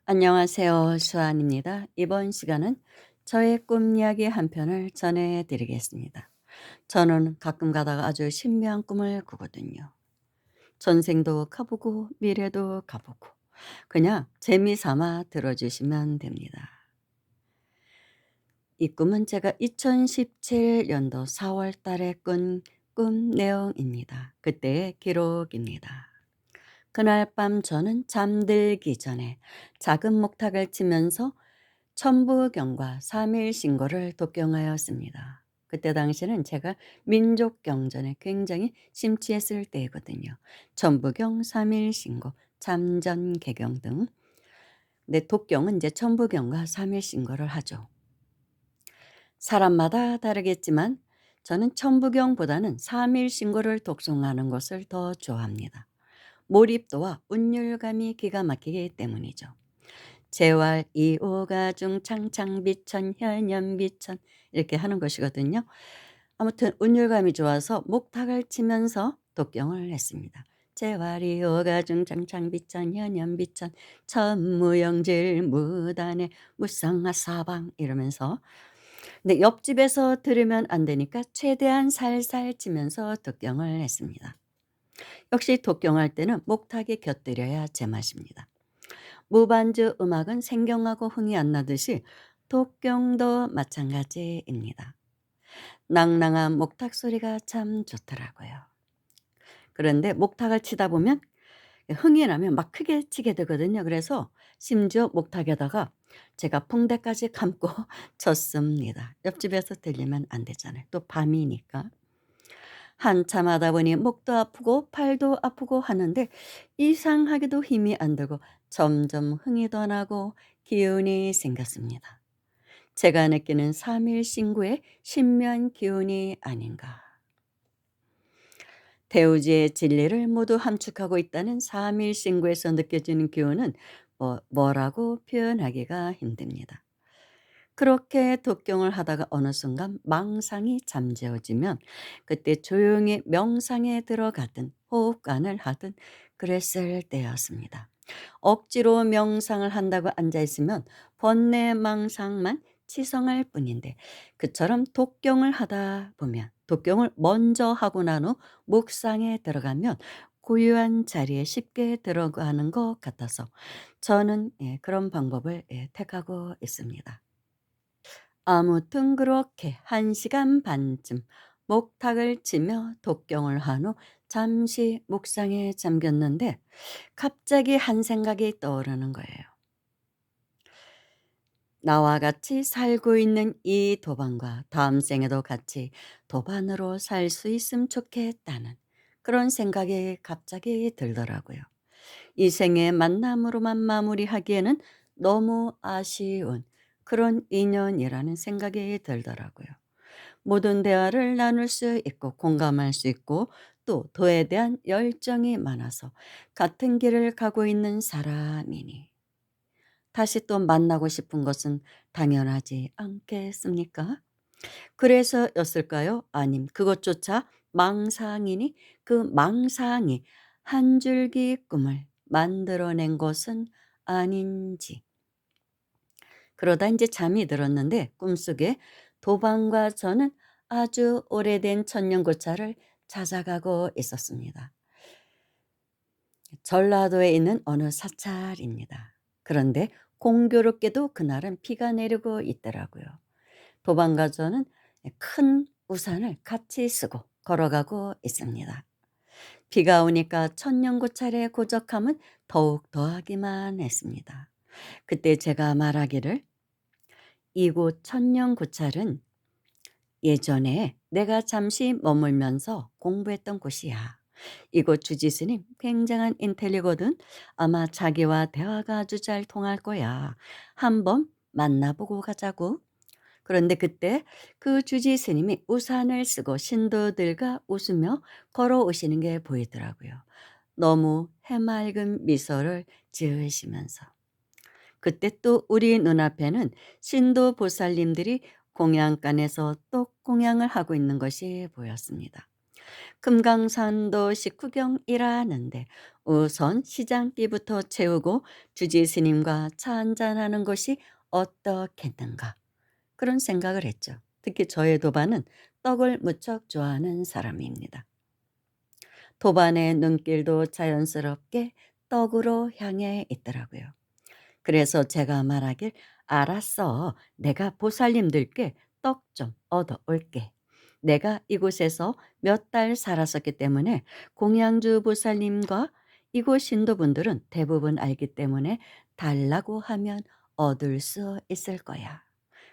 안녕하세요. 수아입니다. 이번 시간은 저의 꿈 이야기 한 편을 전해드리겠습니다. 저는 가끔 가다가 아주 신비한 꿈을 꾸거든요. 전생도 가보고 미래도 가보고 그냥 재미삼아 들어주시면 됩니다. 이 꿈은 제가 2017년도 4월 달에 꾼 꿈 내용입니다. 그때의 기록입니다. 그날 밤 저는 잠들기 전에 작은 목탁을 치면서 천부경과 삼일신고를 독경하였습니다. 그때 당시는 제가 민족경전에 굉장히 심취했을 때이거든요. 천부경, 삼일신고, 참전개경 등. 근데 독경은 이제 천부경과 삼일신고를 하죠. 사람마다 다르겠지만 저는 천부경보다는 삼일신고를 독송하는 것을 더 좋아합니다. 몰입도와 운율감이 기가 막히기 때문이죠. 재활, 이오가중, 창창비천, 현현비천 이렇게 하는 것이거든요. 아무튼 운율감이 좋아서 목탁을 치면서 독경을 했습니다. 재활, 이오가중, 창창비천, 현현비천, 천무영질, 무단의 무상하사방 이러면서 근데 옆집에서 들으면 안 되니까 최대한 살살 치면서 독경을 했습니다. 역시 독경할 때는 목탁이 곁들여야 제맛입니다. 무반주 음악은 생경하고 흥이 안 나듯이 독경도 마찬가지입니다. 낭낭한 목탁 소리가 참 좋더라고요. 그런데 목탁을 치다 보면 흥이 나면 막 크게 치게 되거든요. 그래서 심지어 목탁에다가 제가 붕대까지 감고 쳤습니다. 옆집에서 들리면 안 되잖아요. 또 밤이니까. 한참 하다 보니 목도 아프고 팔도 아프고 하는데 이상하게도 힘이 안 들고 점점 흥이 더 나고 기운이 생겼습니다. 제가 느끼는 3일 신구의 신면 기운이 아닌가. 대우지의 진리를 모두 함축하고 있다는 3일 신구에서 느껴지는 기운은 뭐라고 표현하기가 힘듭니다. 그렇게 독경을 하다가 어느 순간 망상이 잠재워지면 그때 조용히 명상에 들어가든 호흡관을 하든 그랬을 때였습니다. 억지로 명상을 한다고 앉아 있으면 번뇌 망상만 치성할 뿐인데 그처럼 독경을 하다 보면 독경을 먼저 하고 난 후 묵상에 들어가면 고요한 자리에 쉽게 들어가는 것 같아서 저는 그런 방법을 택하고 있습니다. 아무튼 그렇게 1시간 반쯤 목탁을 치며 독경을 한 후 잠시 묵상에 잠겼는데 갑자기 한 생각이 떠오르는 거예요. 나와 같이 살고 있는 이 도반과 다음 생에도 같이 도반으로 살 수 있으면 좋겠다는 그런 생각이 갑자기 들더라고요. 이 생의 만남으로만 마무리하기에는 너무 아쉬운 그런 인연이라는 생각이 들더라고요. 모든 대화를 나눌 수 있고 공감할 수 있고 또 도에 대한 열정이 많아서 같은 길을 가고 있는 사람이니 다시 또 만나고 싶은 것은 당연하지 않겠습니까? 그래서였을까요? 아님 그것조차 망상이니 그 망상이 한 줄기 꿈을 만들어낸 것은 아닌지. 그러다 이제 잠이 들었는데 꿈속에 도방과 저는 아주 오래된 천년고차를 찾아가고 있었습니다. 전라도에 있는 어느 사찰입니다. 그런데 공교롭게도 그날은 비가 내리고 있더라고요. 도방과 저는 큰 우산을 같이 쓰고 걸어가고 있습니다. 비가 오니까 천년고찰의 고적함은 더욱 더하기만 했습니다. 그때 제가 말하기를 이곳 천년고찰은 예전에 내가 잠시 머물면서 공부했던 곳이야. 이곳 주지스님 굉장한 인텔리거든. 아마 자기와 대화가 아주 잘 통할 거야. 한번 만나보고 가자고. 그런데 그때 그 주지 스님이 우산을 쓰고 신도들과 웃으며 걸어오시는 게 보이더라고요. 너무 해맑은 미소를 지으시면서. 그때 또 우리 눈앞에는 신도 보살님들이 공양간에서 또 공양을 하고 있는 것이 보였습니다. 금강산도 식후경이라는데 우선 시장기부터 채우고 주지 스님과 차 한잔하는 것이 어떻겠는가 그런 생각을 했죠. 특히 저의 도반은 떡을 무척 좋아하는 사람입니다. 도반의 눈길도 자연스럽게 떡으로 향해 있더라고요. 그래서 제가 말하길 알았어. 내가 보살님들께 떡 좀 얻어올게. 내가 이곳에서 몇 달 살았었기 때문에 공양주 보살님과 이곳 신도분들은 대부분 알기 때문에 달라고 하면 얻을 수 있을 거야.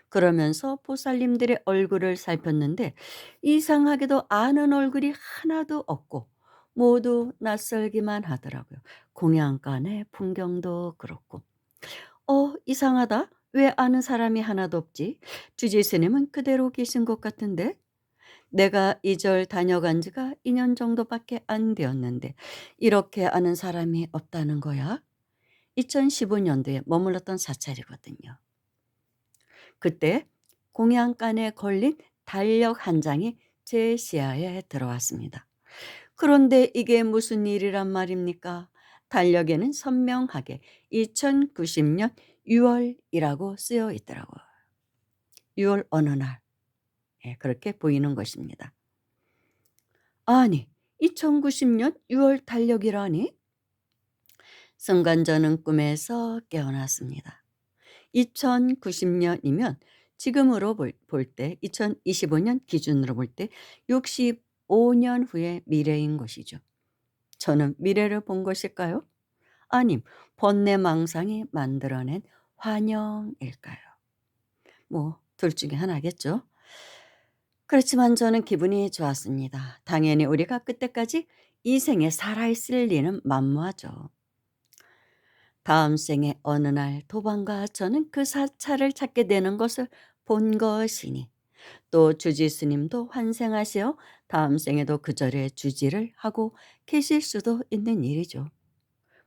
그러면서 보살님들의 얼굴을 살폈는데 이상하게도 아는 얼굴이 하나도 없고 모두 낯설기만 하더라고요. 공양간의 풍경도 그렇고. 이상하다. 왜 아는 사람이 하나도 없지? 주지 스님은 그대로 계신 것 같은데? 내가 이 절 다녀간 지가 2년 정도밖에 안 되었는데 이렇게 아는 사람이 없다는 거야? 2015년도에 머물렀던 사찰이거든요. 그때 공양간에 걸린 달력 한 장이 제 시야에 들어왔습니다. 그런데 이게 무슨 일이란 말입니까? 달력에는 선명하게 2090년 6월이라고 쓰여 있더라고요. 6월 어느 날. 예, 그렇게 보이는 것입니다. 아니, 2090년 6월 달력이라니? 순간 저는 꿈에서 깨어났습니다. 2090년이면 지금으로 볼 때, 2025년 기준으로 볼 때 65년 후의 미래인 것이죠. 저는 미래를 본 것일까요? 아님, 번뇌망상이 만들어낸 환영일까요? 뭐, 둘 중에 하나겠죠. 그렇지만 저는 기분이 좋았습니다. 당연히 우리가 그때까지 이 생에 살아있을 리는 만무하죠. 다음 생에 어느 날 도반과 저는 그 사찰을 찾게 되는 것을 본 것이니 또 주지 스님도 환생하시어 다음 생에도 그 절에 주지를 하고 계실 수도 있는 일이죠.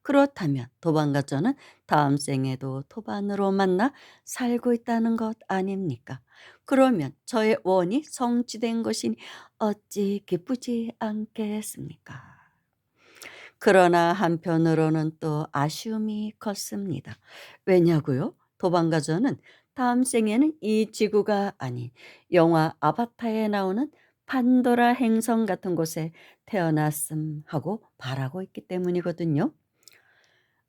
그렇다면 도반과 저는 다음 생에도 도반으로 만나 살고 있다는 것 아닙니까? 그러면 저의 원이 성취된 것이니 어찌 기쁘지 않겠습니까? 그러나 한편으로는 또 아쉬움이 컸습니다. 왜냐고요? 도반과 저는 다음 생에는 이 지구가 아닌 영화 아바타에 나오는 판도라 행성 같은 곳에 태어났음 하고 바라고 있기 때문이거든요.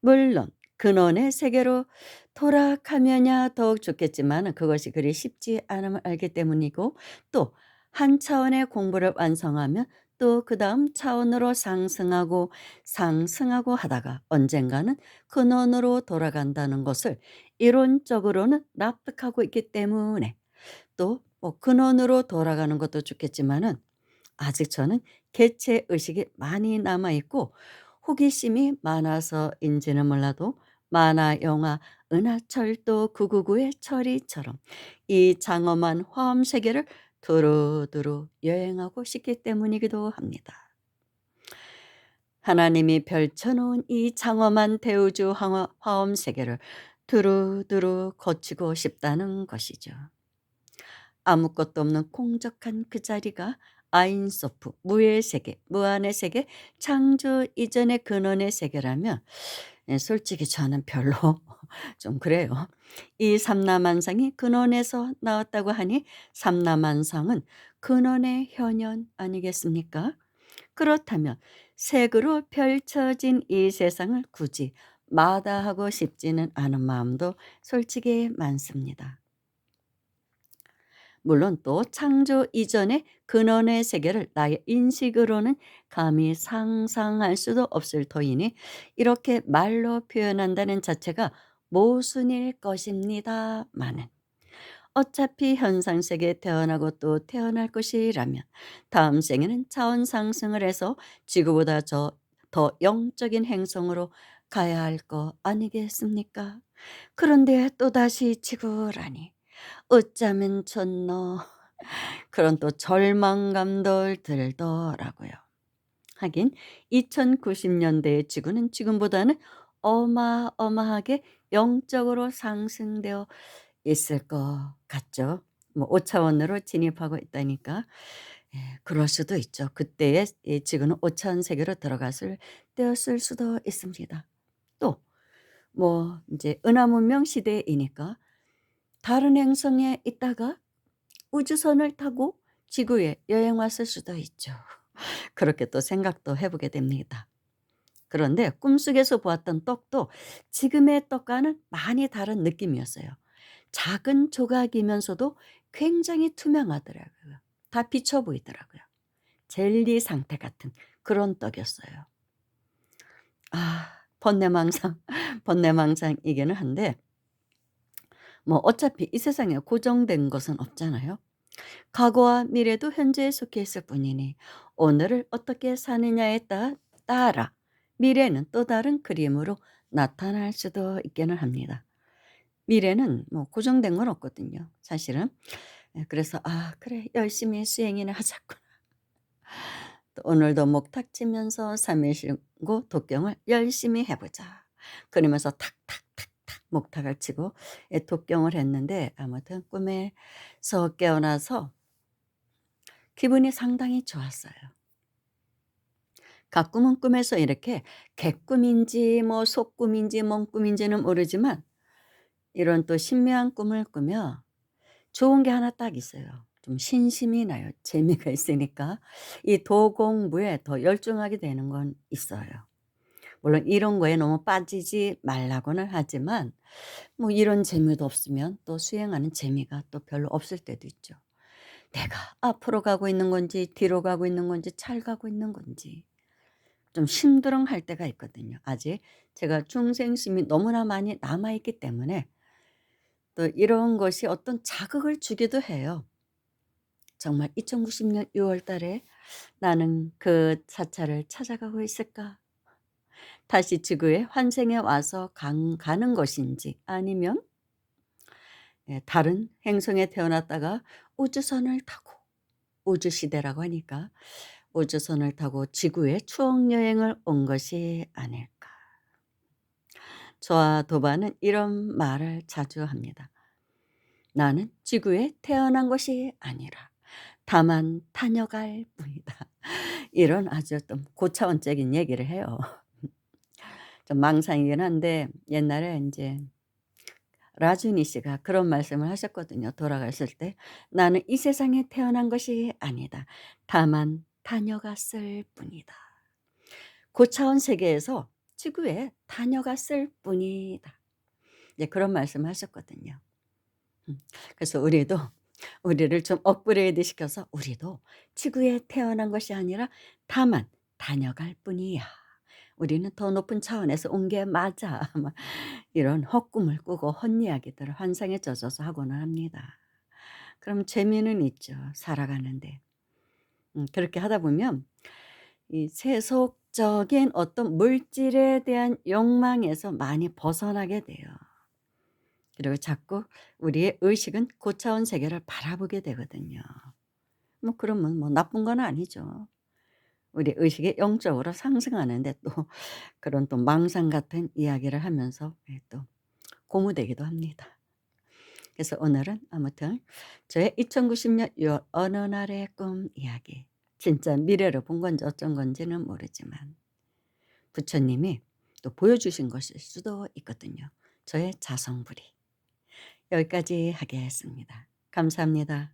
물론 근원의 세계로 돌아가면야 더욱 좋겠지만 그것이 그리 쉽지 않음을 알기 때문이고 또 한 차원의 공부를 완성하면 또 그다음 차원으로 상승하고 하다가 언젠가는 근원으로 돌아간다는 것을 이론적으로는 납득하고 있기 때문에 또 뭐 근원으로 돌아가는 것도 좋겠지만은 아직 저는 개체 의식이 많이 남아 있고 호기심이 많아서인지는 몰라도 만화 영화 은하철도 999의 철이처럼 이 장엄한 화엄 세계를 두루두루 여행하고 싶기 때문이기도 합니다. 하나님이 펼쳐놓은 이 장엄한 대우주 화엄 세계를 두루두루 거치고 싶다는 것이죠. 아무것도 없는 공적한 그 자리가 아인소프, 무의 세계, 무한의 세계, 창조 이전의 근원의 세계라면 솔직히 저는 별로 좀 그래요. 이 삼라만상이 근원에서 나왔다고 하니 삼라만상은 근원의 현현 아니겠습니까? 그렇다면 색으로 펼쳐진 이 세상을 굳이 마다하고 싶지는 않은 마음도 솔직히 많습니다. 물론 또 창조 이전의 근원의 세계를 나의 인식으로는 감히 상상할 수도 없을 터이니 이렇게 말로 표현한다는 자체가 모순일 것입니다마는 어차피 현상 세계에 태어나고 또 태어날 것이라면 다음 생에는 차원 상승을 해서 지구보다 더 영적인 행성으로 가야 할 거 아니겠습니까? 그런데 또다시 지구라니 어쩌면 좋노. 그런 또 절망감도 들더라고요. 하긴 2090년대의 지구는 지금보다는 어마어마하게 영적으로 상승되어 있을 것 같죠. 뭐 5차원으로 진입하고 있다니까. 그럴 수도 있죠. 그때의 지구는 오천 세계로 들어갔을 때였을 수도 있습니다. 또 뭐 인제 은하 문명 시대이니까 다른 행성에 있다가 우주선을 타고 지구에 여행 왔을 수도 있죠. 그렇게 또 생각도 해 보게 됩니다. 그런데 꿈속에서 보았던 떡도 지금의 떡과는 많이 다른 느낌이었어요. 작은 조각이면서도 굉장히 투명하더라고요. 다 비쳐 보이더라고요. 젤리 상태 같은 그런 떡이었어요. 번뇌망상, 번뇌망상이기는 한데 뭐 어차피 이 세상에 고정된 것은 없잖아요. 과거와 미래도 현재에 속해 있을 뿐이니 오늘을 어떻게 사느냐에 따라 미래는 또 다른 그림으로 나타날 수도 있기는 합니다. 미래는 뭐 고정된 건 없거든요, 사실은. 그래서 '아 그래 열심히 수행이나 하자꾸나.' 또 '오늘도 목탁 치면서 3일 쉬고 독경을 열심히 해 보자.' 그러면서 탁탁탁탁 목탁을 치고 독경을 했는데 아무튼 꿈에서 깨어나서 기분이 상당히 좋았어요. 가끔은 꿈에서 이렇게 객꿈인지 뭐 속꿈인지 뭔 꿈인지는 모르지만 이런 또 신묘한 꿈을 꾸며 좋은 게 하나 딱 있어요. 좀 신심이 나요. 재미가 있으니까. 이 도공부에 더 열중하게 되는 건 있어요. 물론 이런 거에 너무 빠지지 말라고는 하지만 뭐 이런 재미도 없으면 또 수행하는 재미가 또 별로 없을 때도 있죠. 내가 앞으로 가고 있는 건지 뒤로 가고 있는 건지 잘 가고 있는 건지 좀 심드렁할 때가 있거든요. 아직 제가 중생심이 너무나 많이 남아 있기 때문에 또 이런 것이 어떤 자극을 주기도 해요. 정말 2090년 6월 달에 '나는 그 사찰을 찾아가고 있을까? 다시 지구에 환생해 와서 가는 것인지 아니면 다른 행성에 태어났다가 우주선을 타고 우주 시대라고 하니까 우주선을 타고 지구에 추억 여행을 온 것이 아닐까.' 저와 도바는 이런 말을 자주 합니다. "나는 지구에 태어난 것이 아니라 다만 다녀갈 뿐이다." 이런 아주 좀 고차원적인 얘기를 해요. 좀 망상이긴 한데 옛날에 인제 라주니 씨가 그런 말씀을 하셨거든요, 돌아가실 때. "나는 이 세상에 태어난 것이 아니다. 다만 다녀갔을 뿐이다. 고차원 세계에서 지구에 다녀갔을 뿐이다." 이제 그런 말씀을 하셨거든요. 음. 그래서 우리를 좀 업그레이드 시켜서 "우리도 지구에 태어난 것이 아니라 다만 다녀갈 뿐이야. 우리는 더 높은 차원에서 온 게 맞아." 막 이런 헛꿈을 꾸고 헛이야기들을 환상에 젖어서 하고는 합니다. 그럼 재미는 있죠, 살아가는데. 그렇게 하다 보면 이 세속적인 어떤 물질에 대한 욕망에서 많이 벗어나게 돼요. 그리고 자꾸 우리의 의식은 고차원 세계를 바라보게 되거든요. 뭐 그러면 뭐 나쁜 건 아니죠. 우리 의식이 영적으로 상승하는데 또 그런 또 망상 같은 이야기를 하면서 또 고무되기도 합니다. 그래서 오늘은 아무튼 저의 2090년 요 어느 날의 꿈 이야기. 진짜 미래를 본 건지 어쩐 건지는 모르지만 부처님이 또 보여주신 것일 수도 있거든요. 저의 자성불이. 여기까지 하겠습니다. 감사합니다.